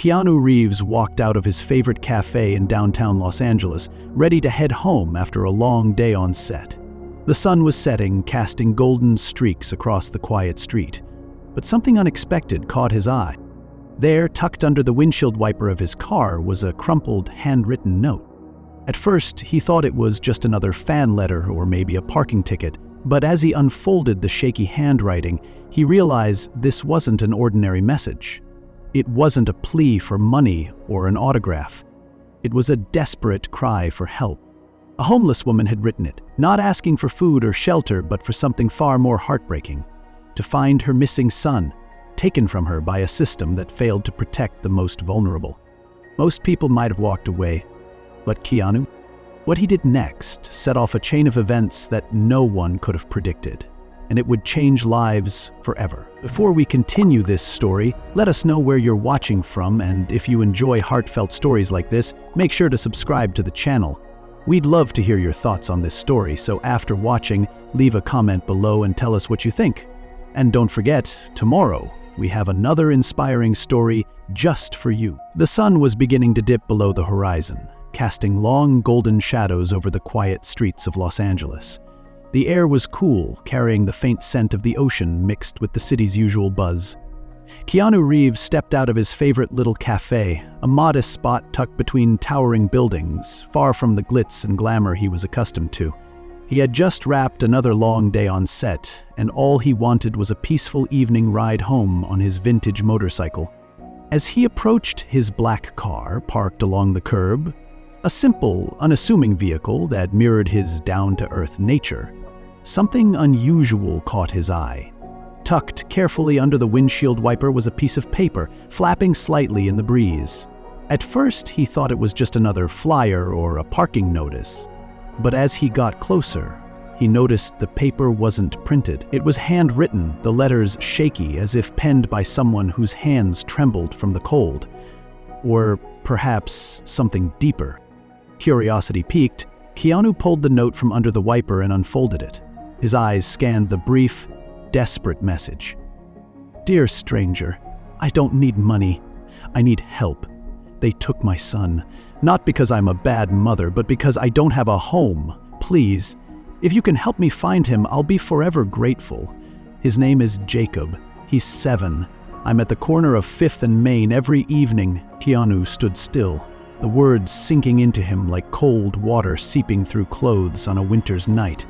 Keanu Reeves walked out of his favorite cafe in downtown Los Angeles, ready to head home after a long day on set. The sun was setting, casting golden streaks across the quiet street. But something unexpected caught his eye. There, tucked under the windshield wiper of his car, was a crumpled, handwritten note. At first, he thought it was just another fan letter or maybe a parking ticket, but as he unfolded the shaky handwriting, he realized this wasn't an ordinary message. It wasn't a plea for money or an autograph. It was a desperate cry for help. A homeless woman had written it, not asking for food or shelter, but for something far more heartbreaking: to find her missing son, taken from her by a system that failed to protect the most vulnerable. Most people might have walked away, but Keanu? What he did next set off a chain of events that no one could have predicted, and it would change lives forever. Before we continue this story, let us know where you're watching from, and if you enjoy heartfelt stories like this, make sure to subscribe to the channel. We'd love to hear your thoughts on this story, so after watching, leave a comment below and tell us what you think. And don't forget, tomorrow, we have another inspiring story just for you. The sun was beginning to dip below the horizon, casting long golden shadows over the quiet streets of Los Angeles. The air was cool, carrying the faint scent of the ocean mixed with the city's usual buzz. Keanu Reeves stepped out of his favorite little cafe, a modest spot tucked between towering buildings, far from the glitz and glamour he was accustomed to. He had just wrapped another long day on set, and all he wanted was a peaceful evening ride home on his vintage motorcycle. As he approached his black car parked along the curb, a simple, unassuming vehicle that mirrored his down-to-earth nature, something unusual caught his eye. Tucked carefully under the windshield wiper was a piece of paper, flapping slightly in the breeze. At first, he thought it was just another flyer or a parking notice. But as he got closer, he noticed the paper wasn't printed. It was handwritten, the letters shaky, as if penned by someone whose hands trembled from the cold. Or perhaps something deeper. Curiosity piqued, Keanu pulled the note from under the wiper and unfolded it. His eyes scanned the brief, desperate message. "Dear stranger, I don't need money. I need help. They took my son. Not because I'm a bad mother, but because I don't have a home. Please, if you can help me find him, I'll be forever grateful. His name is Jacob. He's 7. I'm at the corner of 5th and Main every evening." Keanu stood still, the words sinking into him like cold water seeping through clothes on a winter's night.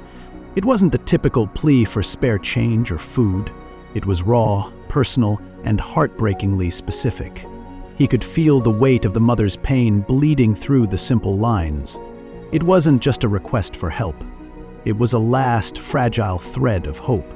It wasn't the typical plea for spare change or food. It was raw, personal, and heartbreakingly specific. He could feel the weight of the mother's pain bleeding through the simple lines. It wasn't just a request for help. It was a last, fragile thread of hope.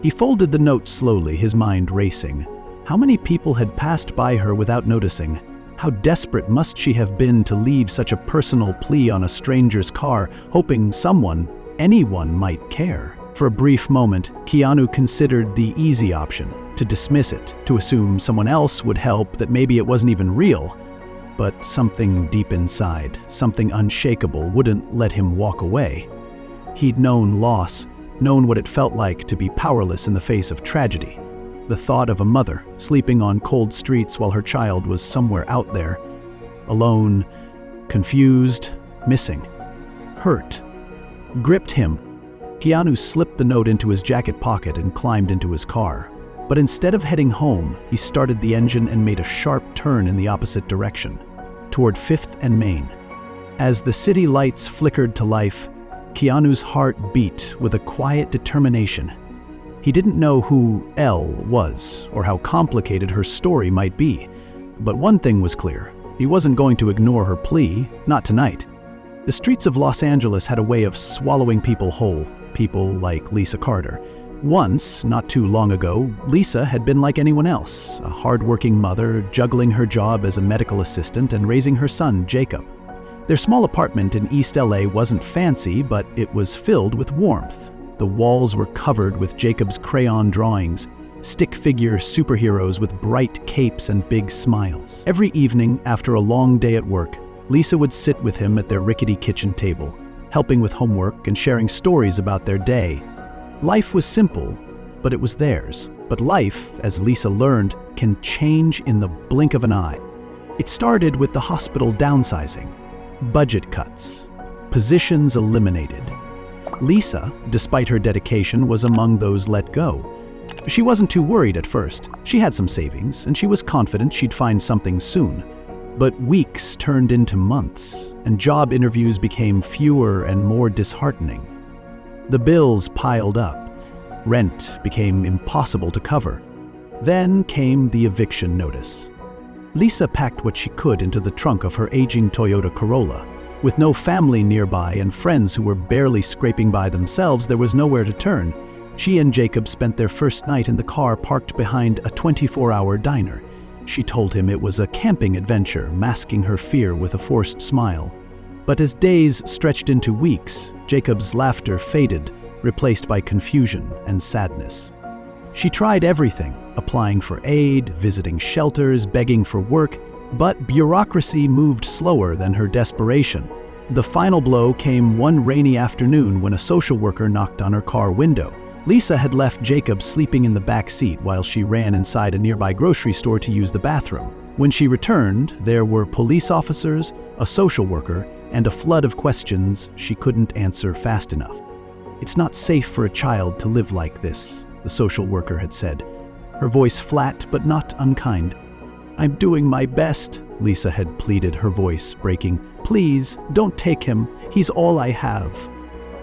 He folded the note slowly, his mind racing. How many people had passed by her without noticing? How desperate must she have been to leave such a personal plea on a stranger's car, hoping someone, anyone, might care? For a brief moment, Keanu considered the easy option, to dismiss it, to assume someone else would help, that maybe it wasn't even real. But something deep inside, something unshakable, wouldn't let him walk away. He'd known loss, known what it felt like to be powerless in the face of tragedy. The thought of a mother sleeping on cold streets while her child was somewhere out there, alone, confused, missing, hurt, gripped him. Keanu slipped the note into his jacket pocket and climbed into his car. But instead of heading home, he started the engine and made a sharp turn in the opposite direction, toward 5th and Main. As the city lights flickered to life, Keanu's heart beat with a quiet determination. He didn't know who Elle was or how complicated her story might be, but one thing was clear: he wasn't going to ignore her plea, not tonight. The streets of Los Angeles had a way of swallowing people whole, people like Lisa Carter. Once, not too long ago, Lisa had been like anyone else, a hardworking mother juggling her job as a medical assistant and raising her son, Jacob. Their small apartment in East LA wasn't fancy, but it was filled with warmth. The walls were covered with Jacob's crayon drawings, stick figure superheroes with bright capes and big smiles. Every evening, after a long day at work, Lisa would sit with him at their rickety kitchen table, helping with homework and sharing stories about their day. Life was simple, but it was theirs. But life, as Lisa learned, can change in the blink of an eye. It started with the hospital downsizing, budget cuts, positions eliminated. Lisa, despite her dedication, was among those let go. She wasn't too worried at first. She had some savings, and she was confident she'd find something soon. But weeks turned into months, and job interviews became fewer and more disheartening. The bills piled up. Rent became impossible to cover. Then came the eviction notice. Lisa packed what she could into the trunk of her aging Toyota Corolla. With no family nearby and friends who were barely scraping by themselves, there was nowhere to turn. She and Jacob spent their first night in the car parked behind a 24-hour diner. She told him it was a camping adventure, masking her fear with a forced smile. But as days stretched into weeks, Jacob's laughter faded, replaced by confusion and sadness. She tried everything, applying for aid, visiting shelters, begging for work, but bureaucracy moved slower than her desperation. The final blow came one rainy afternoon when a social worker knocked on her car window. Lisa had left Jacob sleeping in the back seat while she ran inside a nearby grocery store to use the bathroom. When she returned, there were police officers, a social worker, and a flood of questions she couldn't answer fast enough. "It's not safe for a child to live like this," the social worker had said, her voice flat but not unkind. "I'm doing my best," Lisa had pleaded, her voice breaking. "Please, don't take him. He's all I have."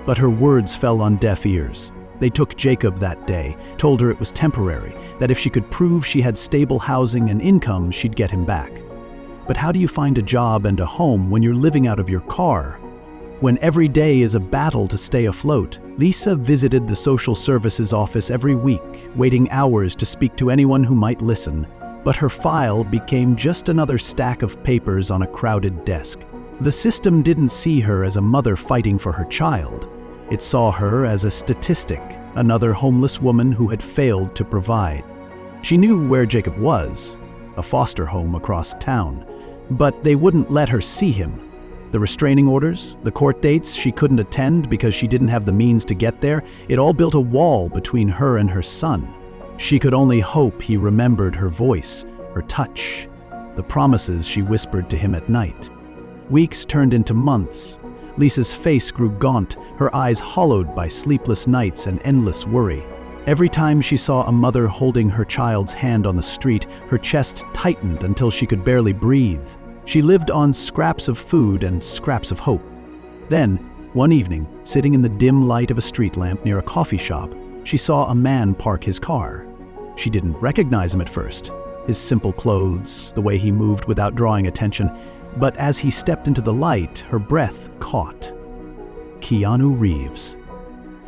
But her words fell on deaf ears. They took Jacob that day, told her it was temporary, that if she could prove she had stable housing and income, she'd get him back. But how do you find a job and a home when you're living out of your car? When every day is a battle to stay afloat? Lisa visited the social services office every week, waiting hours to speak to anyone who might listen. But her file became just another stack of papers on a crowded desk. The system didn't see her as a mother fighting for her child. It saw her as a statistic, another homeless woman who had failed to provide. She knew where Jacob was, a foster home across town, but they wouldn't let her see him. The restraining orders, the court dates she couldn't attend because she didn't have the means to get there, it all built a wall between her and her son. She could only hope he remembered her voice, her touch, the promises she whispered to him at night. Weeks turned into months. Lisa's face grew gaunt, her eyes hollowed by sleepless nights and endless worry. Every time she saw a mother holding her child's hand on the street, her chest tightened until she could barely breathe. She lived on scraps of food and scraps of hope. Then, one evening, sitting in the dim light of a street lamp near a coffee shop, she saw a man park his car. She didn't recognize him at first, his simple clothes, the way he moved without drawing attention, but as he stepped into the light, her breath caught. Keanu Reeves.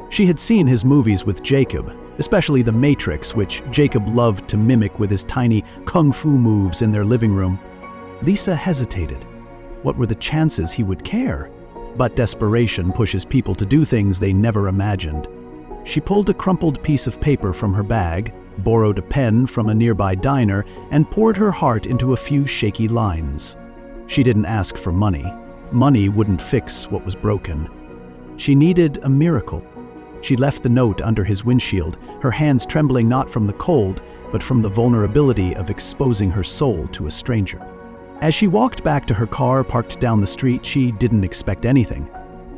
She had seen his movies with Jacob, especially The Matrix, which Jacob loved to mimic with his tiny kung fu moves in their living room. Lisa hesitated. What were the chances he would care? But desperation pushes people to do things they never imagined. She pulled a crumpled piece of paper from her bag, borrowed a pen from a nearby diner, and poured her heart into a few shaky lines. She didn't ask for money. Money wouldn't fix what was broken. She needed a miracle. She left the note under his windshield, her hands trembling not from the cold, but from the vulnerability of exposing her soul to a stranger. As she walked back to her car parked down the street, she didn't expect anything.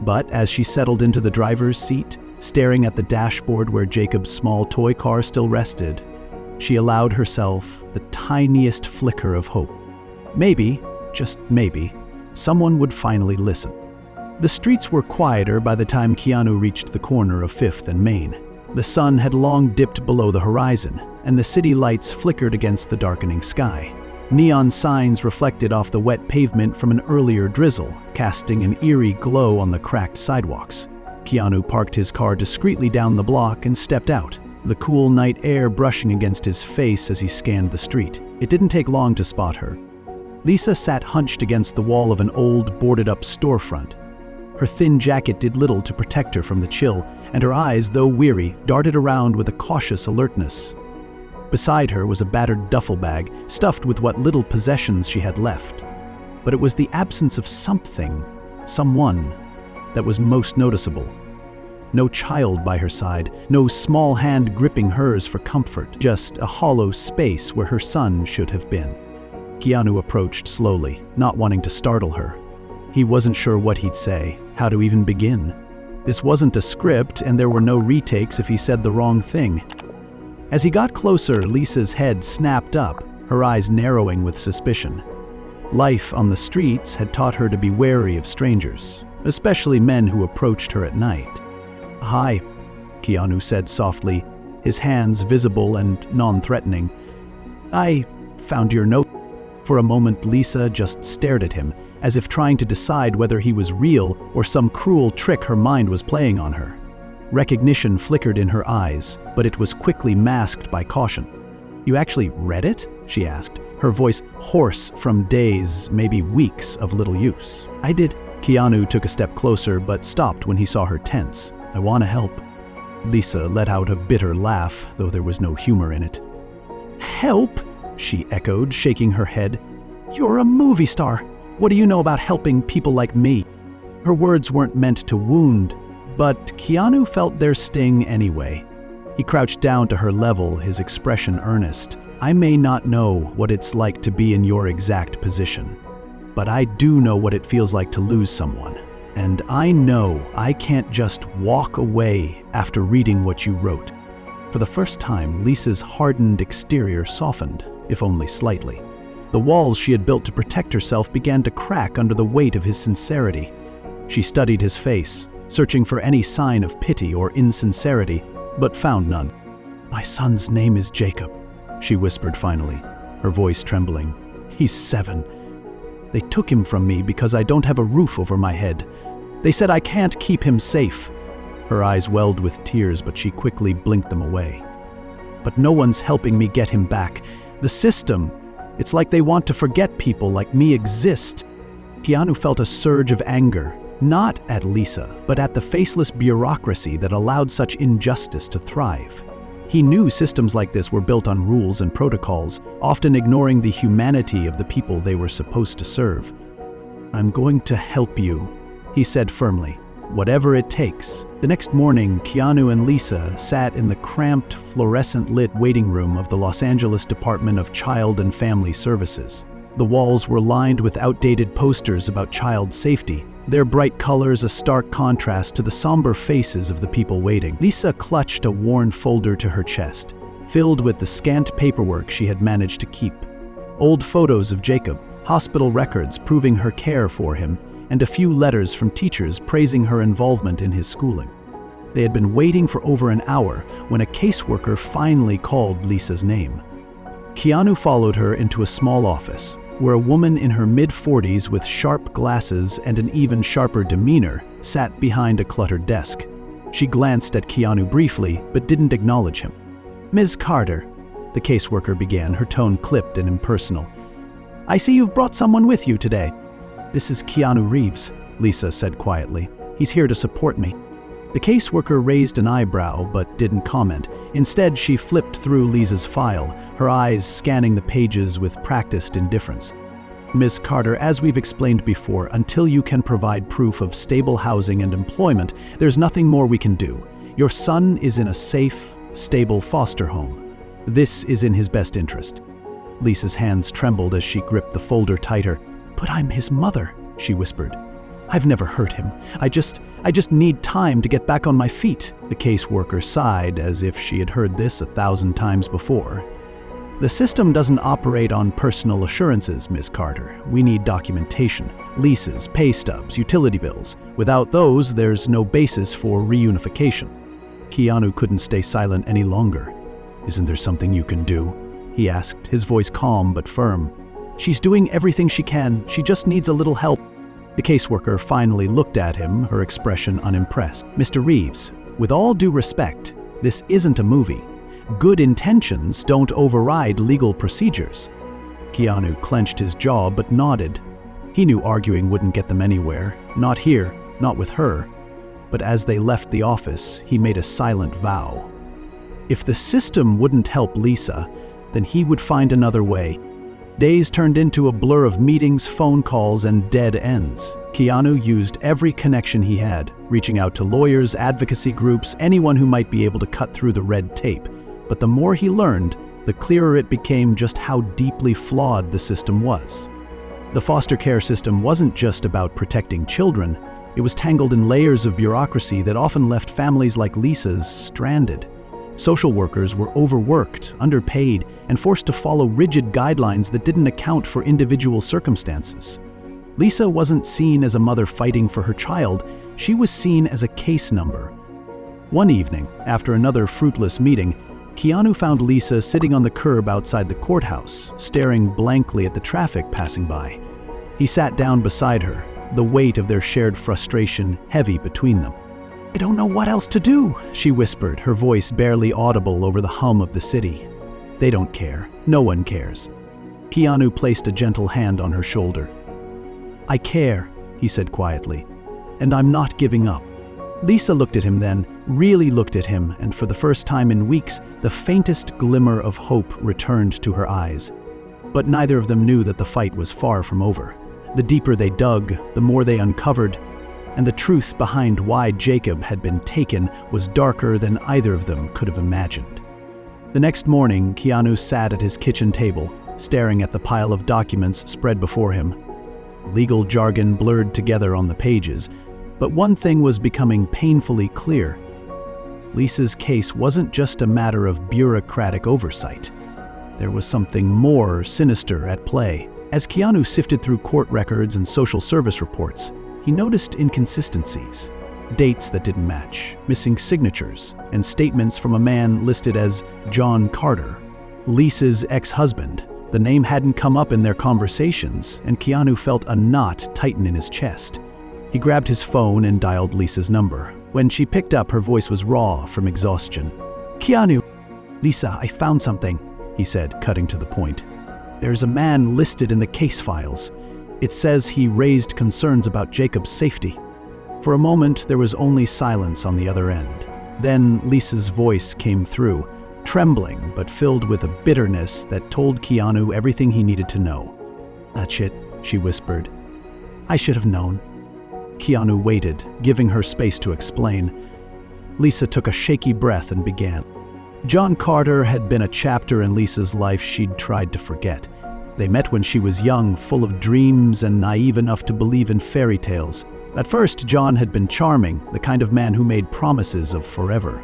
But as she settled into the driver's seat, staring at the dashboard where Jacob's small toy car still rested, she allowed herself the tiniest flicker of hope. Maybe, just maybe, someone would finally listen. The streets were quieter by the time Keanu reached the corner of 5th and Main. The sun had long dipped below the horizon, and the city lights flickered against the darkening sky. Neon signs reflected off the wet pavement from an earlier drizzle, casting an eerie glow on the cracked sidewalks. Keanu parked his car discreetly down the block and stepped out, the cool night air brushing against his face as he scanned the street. It didn't take long to spot her. Lisa sat hunched against the wall of an old, boarded-up storefront. Her thin jacket did little to protect her from the chill, and her eyes, though weary, darted around with a cautious alertness. Beside her was a battered duffel bag, stuffed with what little possessions she had left. But it was the absence of something, someone, that was most noticeable. No child by her side, no small hand gripping hers for comfort, just a hollow space where her son should have been. Keanu approached slowly, not wanting to startle her. He wasn't sure what he'd say, how to even begin. This wasn't a script, and there were no retakes if he said the wrong thing. As he got closer, Lisa's head snapped up, her eyes narrowing with suspicion. Life on the streets had taught her to be wary of strangers, especially men who approached her at night. "Hi," Keanu said softly, his hands visible and non-threatening. "I found your note." For a moment, Lisa just stared at him, as if trying to decide whether he was real or some cruel trick her mind was playing on her. Recognition flickered in her eyes, but it was quickly masked by caution. "You actually read it?" she asked, her voice hoarse from days, maybe weeks, of little use. "I did." Keanu took a step closer, but stopped when he saw her tense. "I want to help." Lisa let out a bitter laugh, though there was no humor in it. "Help?" she echoed, shaking her head. "You're a movie star. What do you know about helping people like me?" Her words weren't meant to wound, but Keanu felt their sting anyway. He crouched down to her level, his expression earnest. "I may not know what it's like to be in your exact position, but I do know what it feels like to lose someone. And I know I can't just walk away after reading what you wrote." For the first time, Lisa's hardened exterior softened, if only slightly. The walls she had built to protect herself began to crack under the weight of his sincerity. She studied his face, searching for any sign of pity or insincerity, but found none. "My son's name is Jacob," she whispered finally, her voice trembling. "He's 7. They took him from me because I don't have a roof over my head. They said I can't keep him safe." Her eyes welled with tears, but she quickly blinked them away. "But no one's helping me get him back. The system, it's like they want to forget people like me exist." Keanu felt a surge of anger, not at Lisa, but at the faceless bureaucracy that allowed such injustice to thrive. He knew systems like this were built on rules and protocols, often ignoring the humanity of the people they were supposed to serve. "I'm going to help you," he said firmly, "whatever it takes." The next morning, Keanu and Lisa sat in the cramped, fluorescent-lit waiting room of the Los Angeles Department of Child and Family Services. The walls were lined with outdated posters about child safety, their bright colors a stark contrast to the somber faces of the people waiting. Lisa clutched a worn folder to her chest, filled with the scant paperwork she had managed to keep. Old photos of Jacob, hospital records proving her care for him, and a few letters from teachers praising her involvement in his schooling. They had been waiting for over an hour when a caseworker finally called Lisa's name. Keanu followed her into a small office, where a woman in her mid-40s with sharp glasses and an even sharper demeanor sat behind a cluttered desk. She glanced at Keanu briefly, but didn't acknowledge him. "Ms. Carter," the caseworker began, her tone clipped and impersonal. "I see you've brought someone with you today." "This is Keanu Reeves," Lisa said quietly. "He's here to support me." The caseworker raised an eyebrow but didn't comment. Instead, she flipped through Lisa's file, her eyes scanning the pages with practiced indifference. "Ms. Carter, as we've explained before, until you can provide proof of stable housing and employment, there's nothing more we can do. Your son is in a safe, stable foster home. This is in his best interest." Lisa's hands trembled as she gripped the folder tighter. "But I'm his mother," she whispered. "I've never hurt him. I just need time to get back on my feet." The caseworker sighed as if she had heard this 1,000 times before. "The system doesn't operate on personal assurances, Ms. Carter. We need documentation, leases, pay stubs, utility bills. Without those, there's no basis for reunification." Keanu couldn't stay silent any longer. "Isn't there something you can do?" he asked, his voice calm but firm. "She's doing everything she can. She just needs a little help." The caseworker finally looked at him, her expression unimpressed. "Mr. Reeves, with all due respect, this isn't a movie. Good intentions don't override legal procedures." Keanu clenched his jaw but nodded. He knew arguing wouldn't get them anywhere. Not here, not with her. But as they left the office, he made a silent vow. If the system wouldn't help Lisa, then he would find another way. Days turned into a blur of meetings, phone calls, and dead ends. Keanu used every connection he had, reaching out to lawyers, advocacy groups, anyone who might be able to cut through the red tape. But the more he learned, the clearer it became just how deeply flawed the system was. The foster care system wasn't just about protecting children, it was tangled in layers of bureaucracy that often left families like Lisa's stranded. Social workers were overworked, underpaid, and forced to follow rigid guidelines that didn't account for individual circumstances. Lisa wasn't seen as a mother fighting for her child, she was seen as a case number. One evening, after another fruitless meeting, Keanu found Lisa sitting on the curb outside the courthouse, staring blankly at the traffic passing by. He sat down beside her, the weight of their shared frustration heavy between them. "I don't know what else to do," she whispered, her voice barely audible over the hum of the city. "They don't care. No one cares." Keanu placed a gentle hand on her shoulder. "I care," he said quietly, "and I'm not giving up." Lisa looked at him then, really looked at him, and for the first time in weeks, the faintest glimmer of hope returned to her eyes. But neither of them knew that the fight was far from over. The deeper they dug, the more they uncovered, and the truth behind why Jacob had been taken was darker than either of them could have imagined. The next morning, Keanu sat at his kitchen table, staring at the pile of documents spread before him. Legal jargon blurred together on the pages, but one thing was becoming painfully clear. Lisa's case wasn't just a matter of bureaucratic oversight. There was something more sinister at play. As Keanu sifted through court records and social service reports, he noticed inconsistencies, dates that didn't match, missing signatures, and statements from a man listed as John Carter, Lisa's ex-husband. The name hadn't come up in their conversations, and Keanu felt a knot tighten in his chest. He grabbed his phone and dialed Lisa's number. When she picked up, her voice was raw from exhaustion. "Keanu." "Lisa, I found something," he said, cutting to the point. "There's a man listed in the case files. It says he raised concerns about Jacob's safety." For a moment, there was only silence on the other end. Then Lisa's voice came through, trembling but filled with a bitterness that told Keanu everything he needed to know. "That's it," she whispered. "I should have known." Keanu waited, giving her space to explain. Lisa took a shaky breath and began. John Carter had been a chapter in Lisa's life she'd tried to forget. They met when she was young, full of dreams and naive enough to believe in fairy tales. At first, John had been charming, the kind of man who made promises of forever.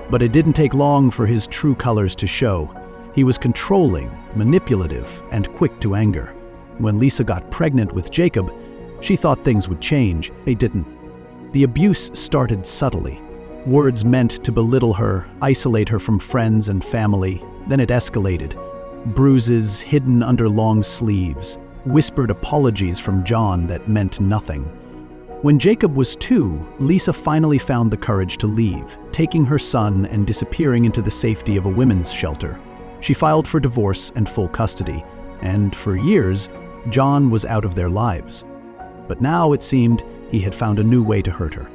But it didn't take long for his true colors to show. He was controlling, manipulative, and quick to anger. When Lisa got pregnant with Jacob, she thought things would change. They didn't. The abuse started subtly. Words meant to belittle her, isolate her from friends and family. Then it escalated. Bruises hidden under long sleeves, whispered apologies from John that meant nothing. When Jacob was 2, Lisa finally found the courage to leave, taking her son and disappearing into the safety of a women's shelter. She filed for divorce and full custody, and for years, John was out of their lives. But now it seemed he had found a new way to hurt her.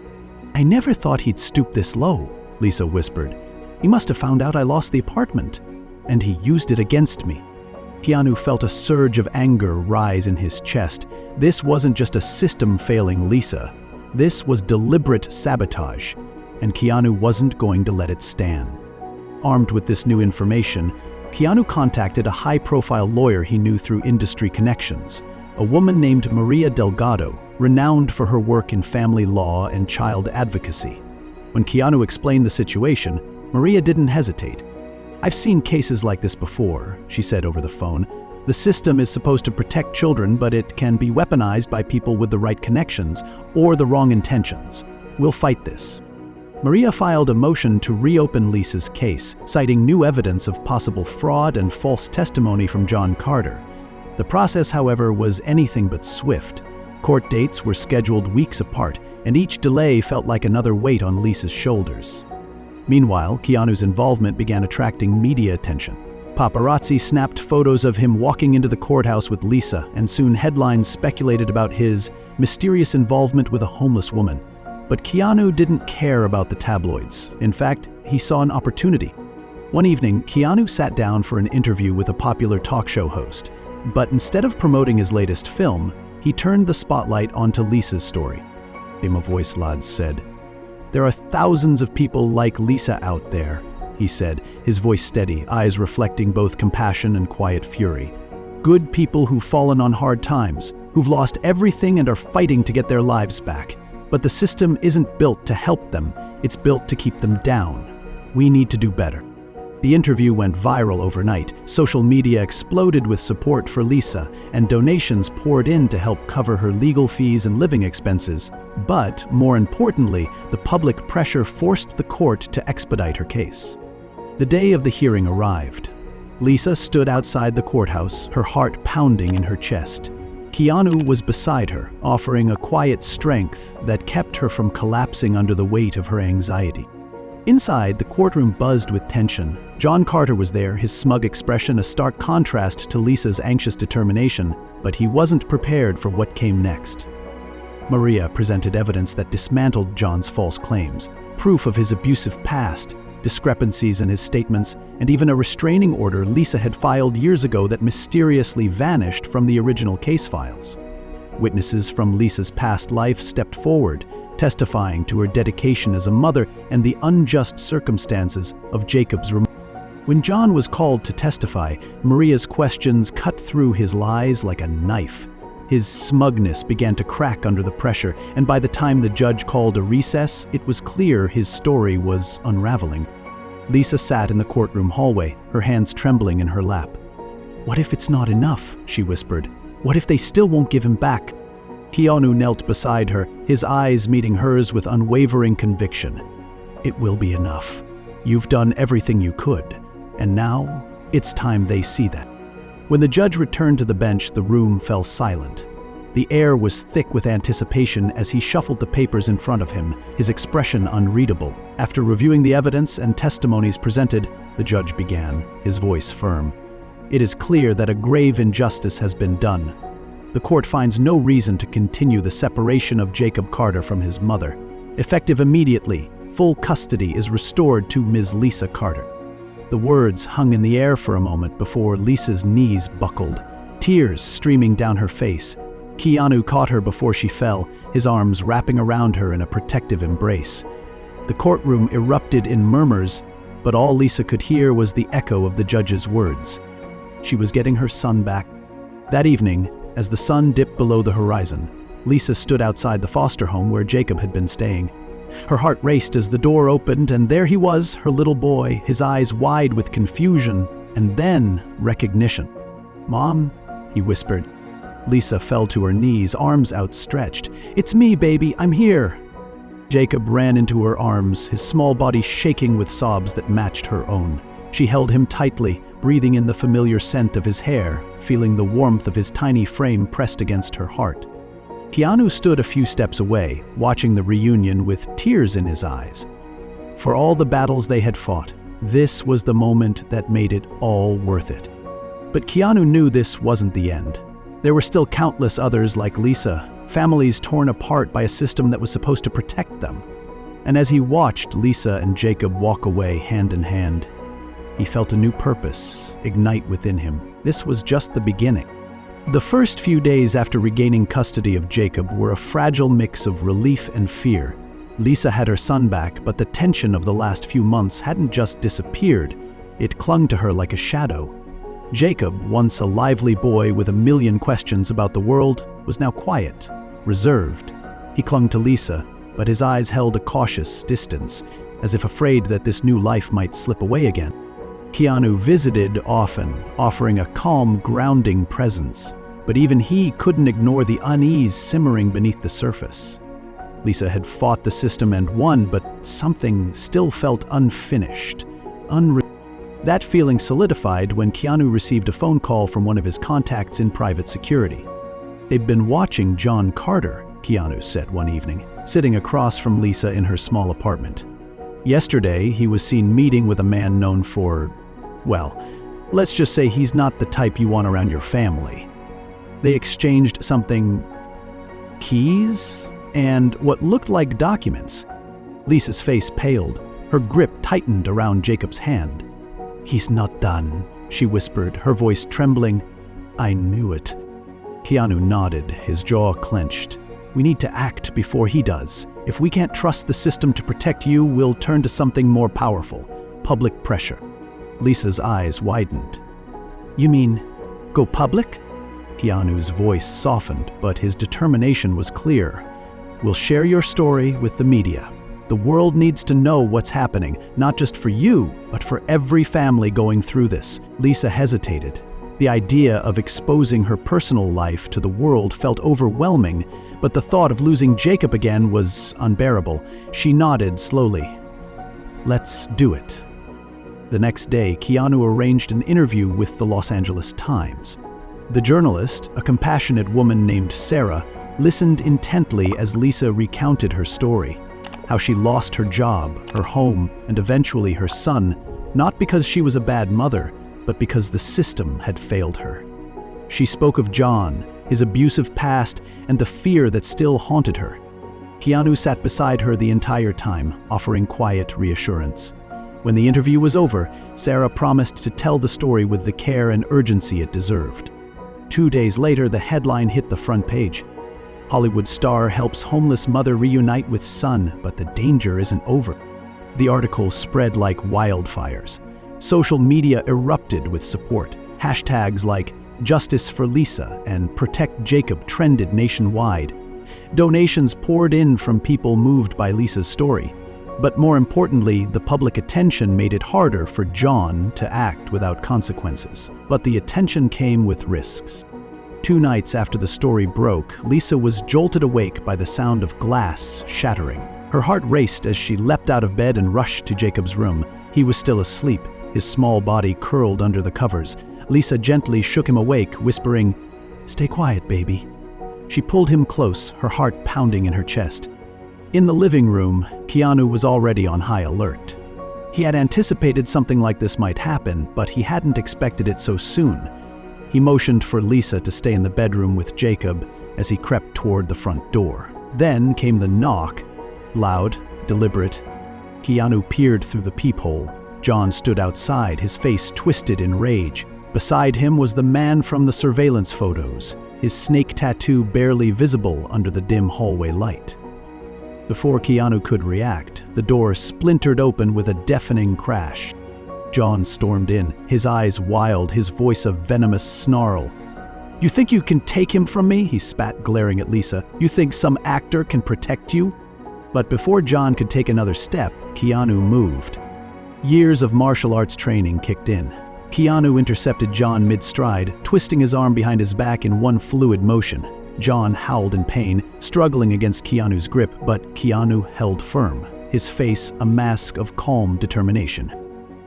"I never thought he'd stoop this low," Lisa whispered. "He must have found out I lost the apartment, and he used it against me." Keanu felt a surge of anger rise in his chest. This wasn't just a system failing Lisa. This was deliberate sabotage, and Keanu wasn't going to let it stand. Armed with this new information, Keanu contacted a high-profile lawyer he knew through industry connections, a woman named Maria Delgado, renowned for her work in family law and child advocacy. When Keanu explained the situation, Maria didn't hesitate. "I've seen cases like this before," she said over the phone. "The system is supposed to protect children, but it can be weaponized by people with the right connections or the wrong intentions. We'll fight this." Maria filed a motion to reopen Lisa's case, citing new evidence of possible fraud and false testimony from John Carter. The process, however, was anything but swift. Court dates were scheduled weeks apart, and each delay felt like another weight on Lisa's shoulders. Meanwhile, Keanu's involvement began attracting media attention. Paparazzi snapped photos of him walking into the courthouse with Lisa, and soon headlines speculated about his mysterious involvement with a homeless woman. But Keanu didn't care about the tabloids. In fact, he saw an opportunity. One evening, Keanu sat down for an interview with a popular talk show host. But instead of promoting his latest film, he turned the spotlight onto Lisa's story. A voice lad said, "There are thousands of people like Lisa out there. he said, his voice steady, eyes reflecting both compassion and quiet fury. Good people who've fallen on hard times, who've lost everything and are fighting to get their lives back. But the system isn't built to help them, it's built to keep them down. We need to do better. The interview went viral overnight. Social media exploded with support for Lisa, and donations poured in to help cover her legal fees and living expenses. But, more importantly, the public pressure forced the court to expedite her case. The day of the hearing arrived. Lisa stood outside the courthouse, her heart pounding in her chest. Keanu was beside her, offering a quiet strength that kept her from collapsing under the weight of her anxiety. Inside, the courtroom buzzed with tension. John Carter was there, his smug expression a stark contrast to Lisa's anxious determination, but he wasn't prepared for what came next. Maria presented evidence that dismantled John's false claims, proof of his abusive past, discrepancies in his statements, and even a restraining order Lisa had filed years ago that mysteriously vanished from the original case files. Witnesses from Lisa's past life stepped forward, testifying to her dedication as a mother and the unjust circumstances of Jacob's removal. When John was called to testify, Maria's questions cut through his lies like a knife. His smugness began to crack under the pressure, and by the time the judge called a recess, it was clear his story was unraveling. Lisa sat in the courtroom hallway, her hands trembling in her lap. "What if it's not enough?" she whispered. "What if they still won't give him back?" Keanu knelt beside her, his eyes meeting hers with unwavering conviction. "It will be enough. You've done everything you could, and now it's time they see that." When the judge returned to the bench, the room fell silent. The air was thick with anticipation as he shuffled the papers in front of him, his expression unreadable. After reviewing the evidence and testimonies presented, the judge began, his voice firm. "It is clear that a grave injustice has been done. The court finds no reason to continue the separation of Jacob Carter from his mother. Effective immediately, full custody is restored to Ms. Lisa Carter." The words hung in the air for a moment before Lisa's knees buckled, tears streaming down her face. Keanu caught her before she fell, his arms wrapping around her in a protective embrace. The courtroom erupted in murmurs, but all Lisa could hear was the echo of the judge's words. She was getting her son back. That evening, as the sun dipped below the horizon, Lisa stood outside the foster home where Jacob had been staying. Her heart raced as the door opened, and there he was, her little boy, his eyes wide with confusion, and then recognition. "Mom," he whispered. Lisa fell to her knees, arms outstretched. "It's me, baby, I'm here." Jacob ran into her arms, his small body shaking with sobs that matched her own. She held him tightly, breathing in the familiar scent of his hair, feeling the warmth of his tiny frame pressed against her heart. Keanu stood a few steps away, watching the reunion with tears in his eyes. For all the battles they had fought, this was the moment that made it all worth it. But Keanu knew this wasn't the end. There were still countless others like Lisa, families torn apart by a system that was supposed to protect them. And as he watched Lisa and Jacob walk away hand in hand, he felt a new purpose ignite within him. This was just the beginning. The first few days after regaining custody of Jacob were a fragile mix of relief and fear. Lisa had her son back, but the tension of the last few months hadn't just disappeared. It clung to her like a shadow. Jacob, once a lively boy with a million questions about the world, was now quiet, reserved. He clung to Lisa, but his eyes held a cautious distance, as if afraid that this new life might slip away again. Keanu visited often, offering a calm, grounding presence, but even he couldn't ignore the unease simmering beneath the surface. Lisa had fought the system and won, but something still felt unfinished. That feeling solidified when Keanu received a phone call from one of his contacts in private security. "They'd been watching John Carter," Keanu said one evening, sitting across from Lisa in her small apartment. "Yesterday, he was seen meeting with a man known for, well, let's just say he's not the type you want around your family." They exchanged something, keys, and what looked like documents. Lisa's face paled, her grip tightened around Jacob's hand. "He's not done," she whispered, her voice trembling. "I knew it." Keanu nodded, his jaw clenched. "We need to act before he does. If we can't trust the system to protect you, we'll turn to something more powerful. public pressure. Lisa's eyes widened. "You mean, go public?" Keanu's voice softened, but his determination was clear. "We'll share your story with the media. The world needs to know what's happening, not just for you, but for every family going through this." Lisa hesitated. The idea of exposing her personal life to the world felt overwhelming, but the thought of losing Jacob again was unbearable. She nodded slowly. "Let's do it." The next day, Keanu arranged an interview with the Los Angeles Times. The journalist, a compassionate woman named Sarah, listened intently as Lisa recounted her story. How she lost her job, her home, and eventually her son, not because she was a bad mother, but because the system had failed her. She spoke of John, his abusive past, and the fear that still haunted her. Keanu sat beside her the entire time, offering quiet reassurance. When the interview was over, Sarah promised to tell the story with the care and urgency it deserved. 2 days later, the headline hit the front page. Hollywood star helps homeless mother reunite with son, but the danger isn't over. The article spread like wildfires. Social media erupted with support. Hashtags like Justice for Lisa and Protect Jacob trended nationwide. Donations poured in from people moved by Lisa's story. But more importantly, the public attention made it harder for John to act without consequences. But the attention came with risks. 2 nights after the story broke, Lisa was jolted awake by the sound of glass shattering. Her heart raced as she leapt out of bed and rushed to Jacob's room. He was still asleep, his small body curled under the covers. Lisa gently shook him awake, whispering, "Stay quiet, baby." She pulled him close, her heart pounding in her chest. In the living room, Keanu was already on high alert. He had anticipated something like this might happen, but he hadn't expected it so soon. He motioned for Lisa to stay in the bedroom with Jacob as he crept toward the front door. Then came the knock, loud, deliberate. Keanu peered through the peephole. John stood outside, his face twisted in rage. Beside him was the man from the surveillance photos, his snake tattoo barely visible under the dim hallway light. Before Keanu could react, the door splintered open with a deafening crash. John stormed in, his eyes wild, his voice a venomous snarl. "You think you can take him from me?" he spat, glaring at Lisa. "You think some actor can protect you?" But before John could take another step, Keanu moved. Years of martial arts training kicked in. Keanu intercepted John mid-stride, twisting his arm behind his back in one fluid motion. John howled in pain, struggling against Keanu's grip, but Keanu held firm, his face a mask of calm determination.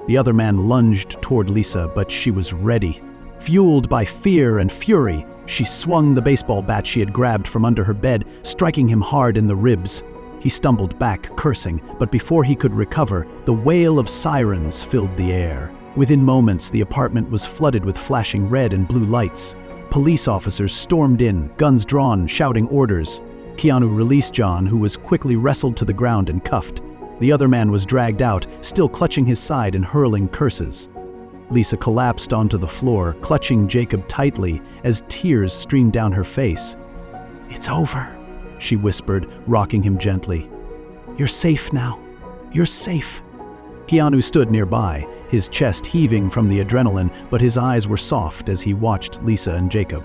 The other man lunged toward Lisa, but she was ready. Fueled by fear and fury, she swung the baseball bat she had grabbed from under her bed, striking him hard in the ribs. He stumbled back, cursing, but before he could recover, the wail of sirens filled the air. Within moments, the apartment was flooded with flashing red and blue lights. Police officers stormed in, guns drawn, shouting orders. Keanu released John, who was quickly wrestled to the ground and cuffed. The other man was dragged out, still clutching his side and hurling curses. Lisa collapsed onto the floor, clutching Jacob tightly as tears streamed down her face. "It's over," she whispered, rocking him gently. "You're safe now. You're safe." Keanu stood nearby, his chest heaving from the adrenaline, but his eyes were soft as he watched Lisa and Jacob.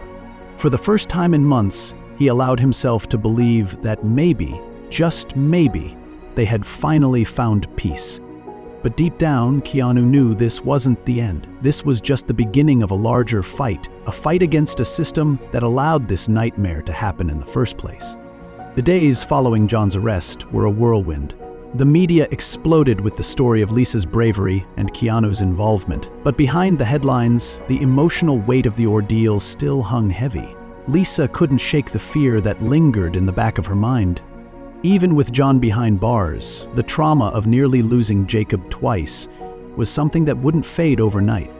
For the first time in months, he allowed himself to believe that maybe, just maybe, they had finally found peace. But deep down, Keanu knew this wasn't the end. This was just the beginning of a larger fight, a fight against a system that allowed this nightmare to happen in the first place. The days following John's arrest were a whirlwind. The media exploded with the story of Lisa's bravery and Keanu's involvement. But behind the headlines, the emotional weight of the ordeal still hung heavy. Lisa couldn't shake the fear that lingered in the back of her mind. Even with John behind bars, the trauma of nearly losing Jacob twice was something that wouldn't fade overnight.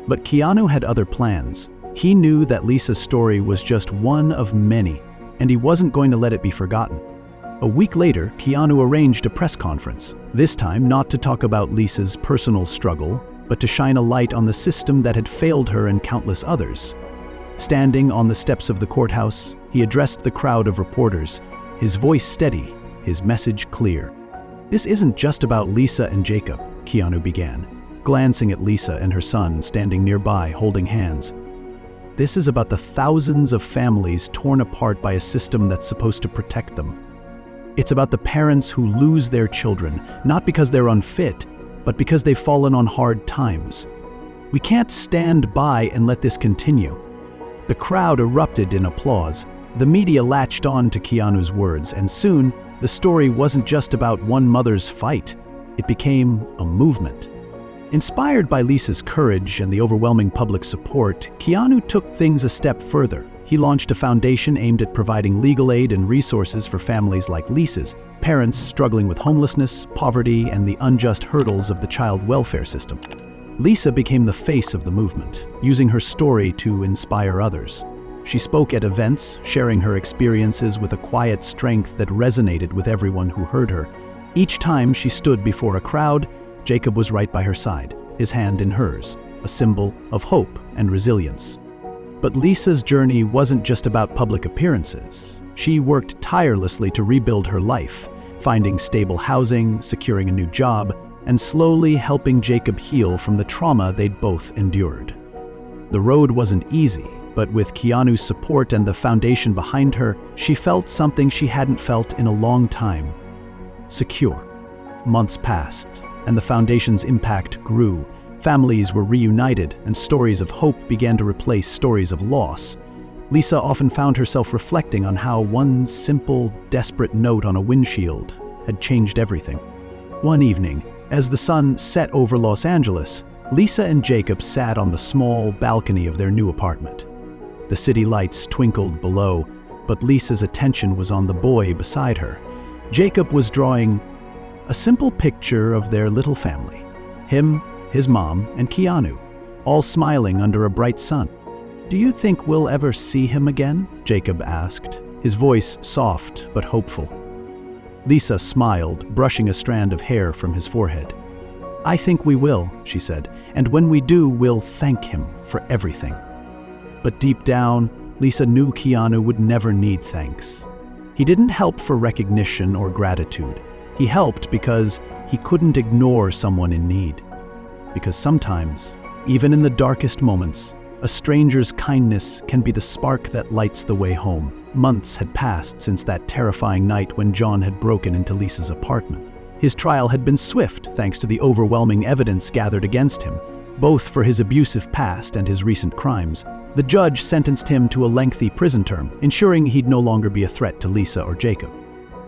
But Keanu had other plans. He knew that Lisa's story was just one of many, and he wasn't going to let it be forgotten. A week later, Keanu arranged a press conference, this time not to talk about Lisa's personal struggle, but to shine a light on the system that had failed her and countless others. Standing on the steps of the courthouse, he addressed the crowd of reporters, his voice steady, his message clear. This isn't just about Lisa and Jacob. Keanu began, glancing at Lisa and her son standing nearby, holding hands. This is about the thousands of families torn apart by a system that's supposed to protect them. It's about the parents who lose their children, not because they're unfit, but because they've fallen on hard times. We can't stand by and let this continue. The crowd erupted in applause. The media latched on to Keanu's words, and soon, the story wasn't just about one mother's fight. It became a movement. Inspired by Lisa's courage and the overwhelming public support, Keanu took things a step further. He launched a foundation aimed at providing legal aid and resources for families like Lisa's, parents struggling with homelessness, poverty, and the unjust hurdles of the child welfare system. Lisa became the face of the movement, using her story to inspire others. She spoke at events, sharing her experiences with a quiet strength that resonated with everyone who heard her. Each time she stood before a crowd, Jacob was right by her side, his hand in hers, a symbol of hope and resilience. But Lisa's journey wasn't just about public appearances. She worked tirelessly to rebuild her life, finding stable housing, securing a new job, and slowly helping Jacob heal from the trauma they'd both endured. The road wasn't easy, but with Keanu's support and the foundation behind her, she felt something she hadn't felt in a long time: secure. Months passed, and the foundation's impact grew. Families were reunited, and stories of hope began to replace stories of loss. Lisa often found herself reflecting on how one simple, desperate note on a windshield had changed everything. One evening, as the sun set over Los Angeles, Lisa and Jacob sat on the small balcony of their new apartment. The city lights twinkled below, but Lisa's attention was on the boy beside her. Jacob was drawing a simple picture of their little family. Him, his mom, and Keanu, all smiling under a bright sun. "Do you think we'll ever see him again?" Jacob asked, his voice soft but hopeful. Lisa smiled, brushing a strand of hair from his forehead. "I think we will," she said, "and when we do, we'll thank him for everything." But deep down, Lisa knew Keanu would never need thanks. He didn't help for recognition or gratitude. He helped because he couldn't ignore someone in need. Because sometimes, even in the darkest moments, a stranger's kindness can be the spark that lights the way home. Months had passed since that terrifying night when John had broken into Lisa's apartment. His trial had been swift thanks to the overwhelming evidence gathered against him, both for his abusive past and his recent crimes. The judge sentenced him to a lengthy prison term, ensuring he'd no longer be a threat to Lisa or Jacob.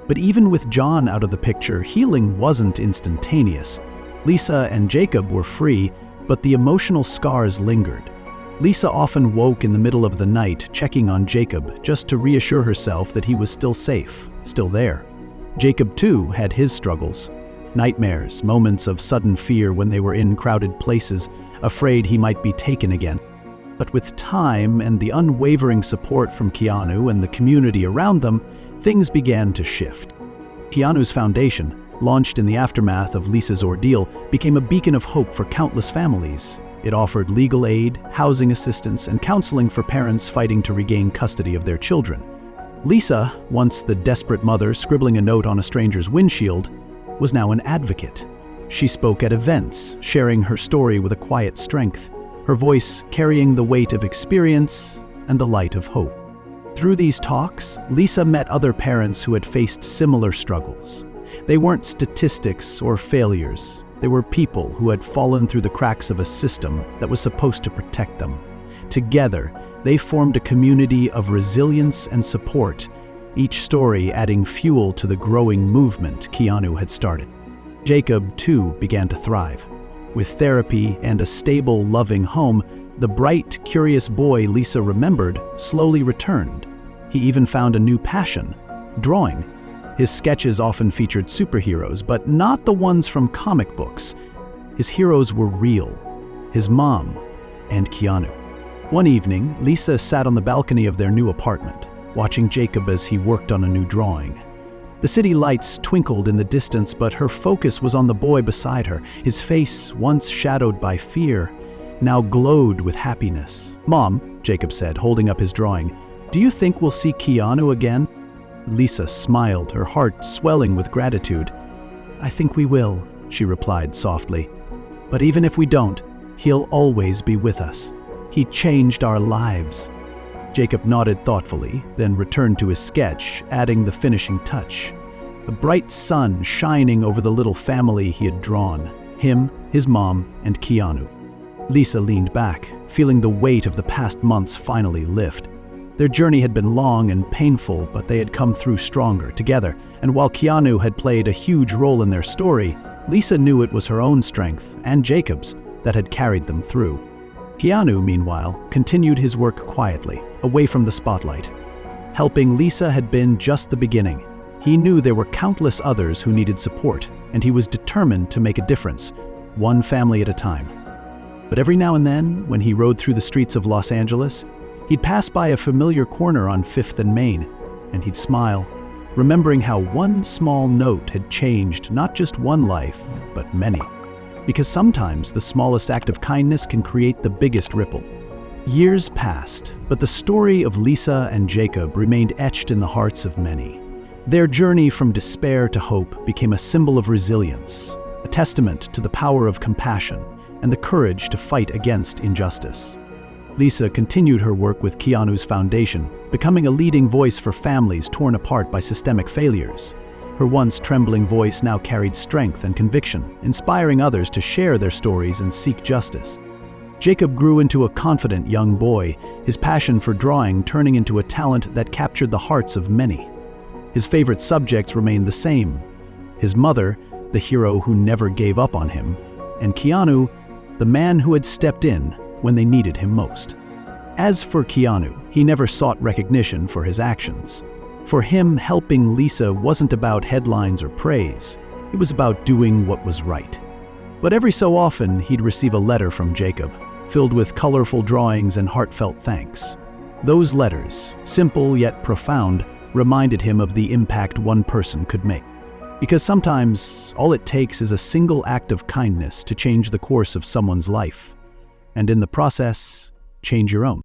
But even with John out of the picture, healing wasn't instantaneous. Lisa and Jacob were free, but the emotional scars lingered. Lisa often woke in the middle of the night, checking on Jacob just to reassure herself that he was still safe, still there. Jacob, too, had his struggles. Nightmares, moments of sudden fear when they were in crowded places, afraid he might be taken again. But with time and the unwavering support from Keanu and the community around them, things began to shift. Keanu's foundation, launched in the aftermath of Lisa's ordeal, became a beacon of hope for countless families. It offered legal aid, housing assistance, and counseling for parents fighting to regain custody of their children. Lisa, once the desperate mother scribbling a note on a stranger's windshield, was now an advocate. She spoke at events, sharing her story with a quiet strength, her voice carrying the weight of experience and the light of hope. Through these talks, Lisa met other parents who had faced similar struggles. They weren't statistics or failures. They were people who had fallen through the cracks of a system that was supposed to protect them. Together, they formed a community of resilience and support, each story adding fuel to the growing movement Keanu had started. Jacob, too, began to thrive. With therapy and a stable, loving home, the bright, curious boy Lisa remembered slowly returned. He even found a new passion: drawing. His sketches often featured superheroes, but not the ones from comic books. His heroes were real: his mom and Keanu. One evening, Lisa sat on the balcony of their new apartment, watching Jacob as he worked on a new drawing. The city lights twinkled in the distance, but her focus was on the boy beside her. His face, once shadowed by fear, now glowed with happiness. "Mom," Jacob said, holding up his drawing, "do you think we'll see Keanu again?" Lisa smiled, her heart swelling with gratitude. "I think we will," she replied softly. "But even if we don't, he'll always be with us. He changed our lives." Jacob nodded thoughtfully, then returned to his sketch, adding the finishing touch. A bright sun shining over the little family he had drawn, him, his mom, and Keanu. Lisa leaned back, feeling the weight of the past months finally lift. Their journey had been long and painful, but they had come through stronger together, and while Keanu had played a huge role in their story, Lisa knew it was her own strength, and Jacob's, that had carried them through. Keanu, meanwhile, continued his work quietly, away from the spotlight. Helping Lisa had been just the beginning. He knew there were countless others who needed support, and he was determined to make a difference, one family at a time. But every now and then, when he rode through the streets of Los Angeles, he'd pass by a familiar corner on 5th and Main, and he'd smile, remembering how one small note had changed not just one life, but many. Because sometimes the smallest act of kindness can create the biggest ripple. Years passed, but the story of Lisa and Jacob remained etched in the hearts of many. Their journey from despair to hope became a symbol of resilience, a testament to the power of compassion and the courage to fight against injustice. Lisa continued her work with Keanu's foundation, becoming a leading voice for families torn apart by systemic failures. Her once trembling voice now carried strength and conviction, inspiring others to share their stories and seek justice. Jacob grew into a confident young boy, his passion for drawing turning into a talent that captured the hearts of many. His favorite subjects remained the same: his mother, the hero who never gave up on him, and Keanu, the man who had stepped in when they needed him most. As for Keanu, he never sought recognition for his actions. For him, helping Lisa wasn't about headlines or praise. It was about doing what was right. But every so often, he'd receive a letter from Jacob, filled with colorful drawings and heartfelt thanks. Those letters, simple yet profound, reminded him of the impact one person could make. Because sometimes, all it takes is a single act of kindness to change the course of someone's life, and in the process, change your own.